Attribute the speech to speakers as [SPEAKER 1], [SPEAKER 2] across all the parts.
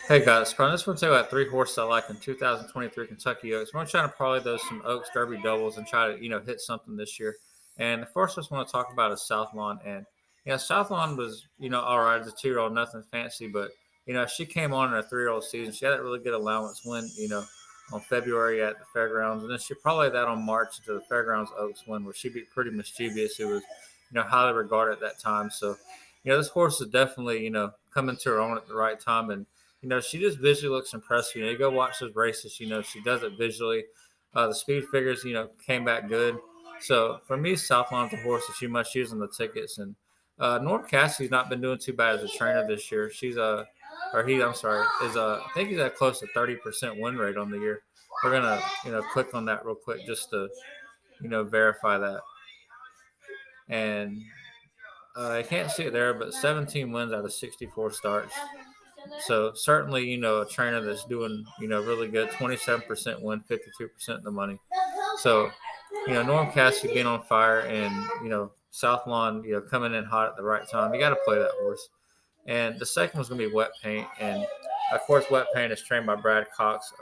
[SPEAKER 1] Hey guys, Carl, this one's about three horses I like in 2023 Kentucky Oaks. We're trying to parlay those some Oaks Derby doubles and try to hit something this year. And the first one I want to talk about is Southlawn. And Southlawn was all right as a 2-year-old, nothing fancy, but she came on in her 3-year-old season. She had a really good allowance win, on February at the fairgrounds, and then she parlayed that on March into the fairgrounds Oaks win, where she beat Pretty Mischievous, who was highly regarded at that time. So this horse is definitely coming to her own at the right time and she just visually looks impressive. You go watch those races. She does it visually. The speed figures, came back good. So for me, Southlawn's a horse that you must use on the tickets. And Norm Cassidy's not been doing too bad as a trainer this year. I'm sorry, I think he's at close to 30% win rate on the year. We're gonna, click on that real quick just to, verify that. And I can't see it there, but 17 wins out of 64 starts. So certainly, a trainer that's doing, really good, 27% win, 52% of the money. So, Norm Cassidy being on fire and, Southlawn, coming in hot at the right time. You got to play that horse. And the second one's going to be Wet Paint. And, of course, Wet Paint is trained by Brad Cox.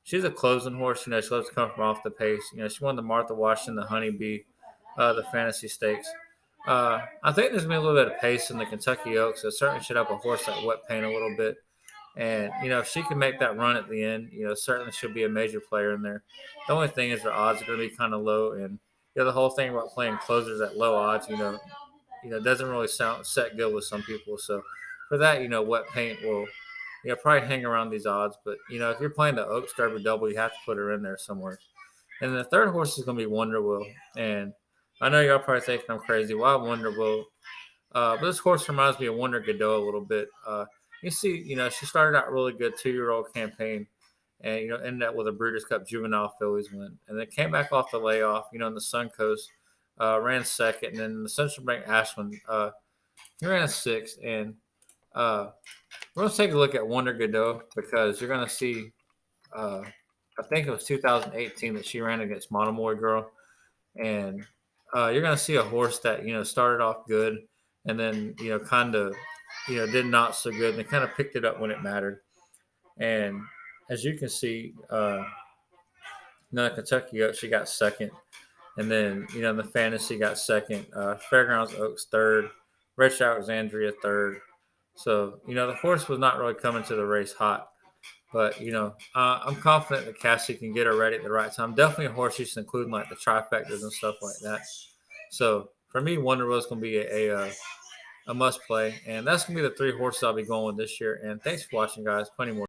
[SPEAKER 1] She's a closing horse. She loves to come from off the pace. She won the Martha Washington, the Honeybee, the Fantasy Stakes. I think there's going to be a little bit of pace in the Kentucky Oaks. So certainly should have a horse that Wet Paint a little bit. And, if she can make that run at the end, certainly she'll be a major player in there. The only thing is her odds are going to be kind of low. And, the whole thing about playing closers at low odds, doesn't really set good with some people. So for that, Wet Paint will, probably hang around these odds. But, if you're playing the Oaks Derby double, you have to put her in there somewhere. And the third horse is going to be Wonder Wheel. And I know y'all probably thinking I'm crazy. Why Wonder Wheel? But this horse reminds me of Wonder Godot a little bit. You see, she started out really good 2-year-old campaign and, ended up with a Breeders' Cup Juvenile Phillies win. And then came back off the layoff, in the Suncoast, ran second. And then in the Central Bank Ashland, he ran a sixth. And we're going to take a look at Wonder Godot because you're going to see, I think it was 2018 that she ran against Monomoy Girl. And you're going to see a horse that, started off good and then, kind of, did not so good. And they kind of picked it up when it mattered. And as you can see, Kentucky Oaks, she got second. And then, the Fantasy got second. Fairgrounds Oaks third. Rich Alexandria third. So, the horse was not really coming to the race hot. But, I'm confident that Cassie can get her ready at the right time. Definitely a horse you should include in, like, the trifectas and stuff like that. So, for me, Wonder Wheel is going to be a must play. And that's going to be the three horses I'll be going with this year. And thanks for watching, guys. Plenty more.